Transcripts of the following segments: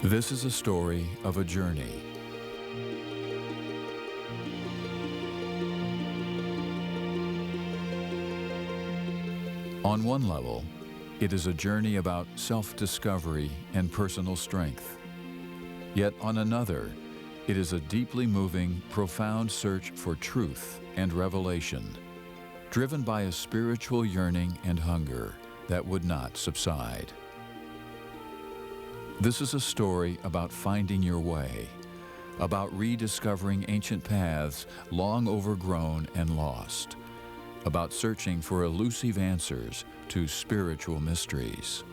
This is a story of a journey. On one level, it is a journey about self-discovery and personal strength. Yet on another, it is a deeply moving, profound search for truth and revelation, driven by a spiritual yearning and hunger that would not subside. This is a story about finding your way, about rediscovering ancient paths long overgrown and lost, about searching for elusive answers to spiritual mysteries.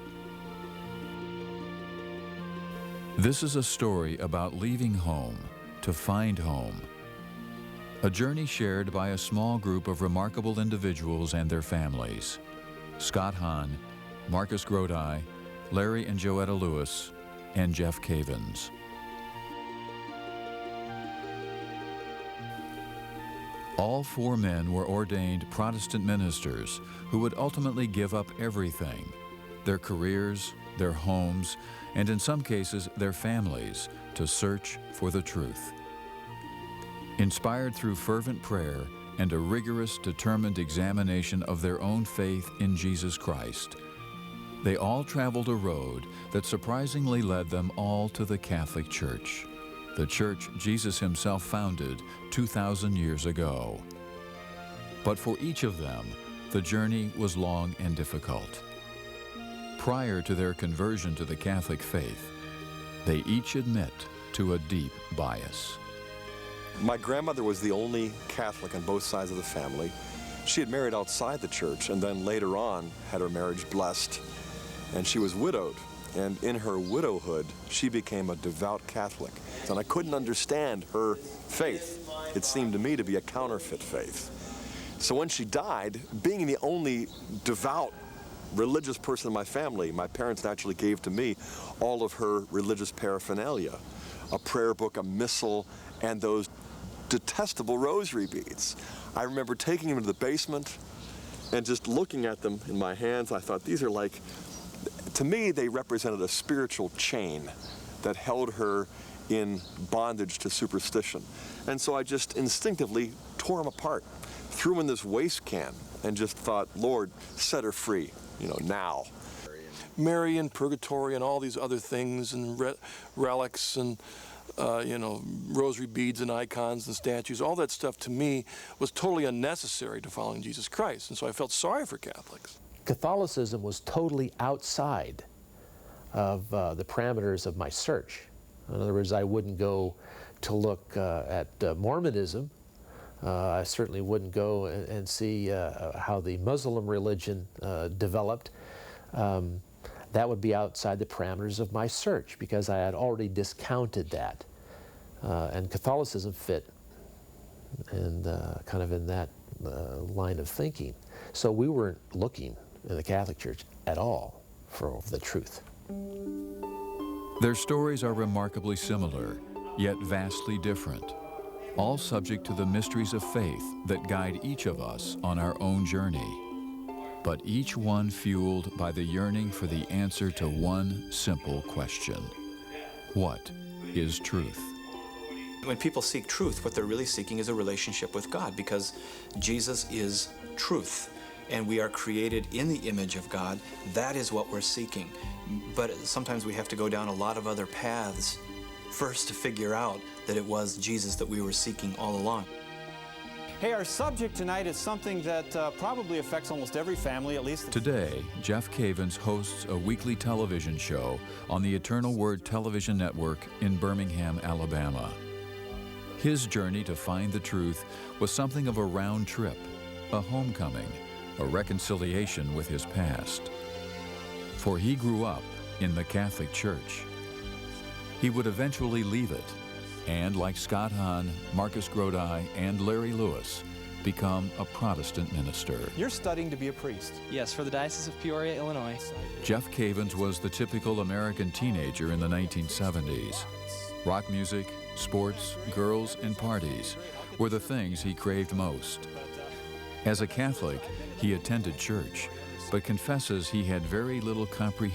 This is a story about leaving home to find home, a journey shared by a small group of remarkable individuals and their families: Scott Hahn, Marcus Grodi, Larry and Joetta Lewis, and Jeff Cavins. All four men were ordained Protestant ministers who would ultimately give up everything: their careers, their homes, and in some cases their families, to search for the truth. Inspired through fervent prayer and a rigorous, determined examination of their own faith in Jesus Christ, they all traveled a road that surprisingly led them all to the Catholic Church, the church Jesus himself founded 2,000 years ago. But for each of them, the journey was long and difficult. Prior to their conversion to the Catholic faith, they each admit to a deep bias. My grandmother was the only Catholic on both sides of the family. She had married outside the church and then later on had her marriage blessed, and she was widowed. And in her widowhood, she became a devout Catholic. And I couldn't understand her faith. It seemed to me to be a counterfeit faith. So when she died, being the only devout religious person in my family, my parents naturally gave to me all of her religious paraphernalia: a prayer book, a missal, and those detestable rosary beads. I remember taking them to the basement and just looking at them in my hands. I thought, these are like, to me, they represented a spiritual chain that held her in bondage to superstition. And so I just instinctively tore them apart, threw them in this waste can, and just thought, Lord, set her free, now. Mary and Purgatory and all these other things and relics and rosary beads and icons and statues, all that stuff to me was totally unnecessary to following Jesus Christ. And so I felt sorry for Catholics. Catholicism was totally outside of the parameters of my search. In other words, I wouldn't go to look at Mormonism. I certainly wouldn't go and see how the Muslim religion developed. That would be outside the parameters of my search because I had already discounted that. And Catholicism fit and kind of in that line of thinking. So we weren't looking in the Catholic Church at all for the truth. Their stories are remarkably similar, yet vastly different, all subject to the mysteries of faith that guide each of us on our own journey, but each one fueled by the yearning for the answer to one simple question: what is truth? When people seek truth, what they're really seeking is a relationship with God, because Jesus is truth, and we are created in the image of God. That is what we're seeking. But sometimes we have to go down a lot of other paths first to figure out that it was Jesus that we were seeking all along. Hey, our subject tonight is something that probably affects almost every family, at least. Today, Jeff Cavins hosts a weekly television show on the Eternal Word Television Network in Birmingham, Alabama. His journey to find the truth was something of a round trip, a homecoming, a reconciliation with his past. For he grew up in the Catholic Church. He would eventually leave it, and like Scott Hahn, Marcus Grodi, and Larry Lewis, become a Protestant minister. You're studying to be a priest. Yes, for the Diocese of Peoria, Illinois. Jeff Cavins was the typical American teenager in the 1970s. Rock music, sports, girls, and parties were the things he craved most. As a Catholic, he attended church, but confesses he had very little comprehension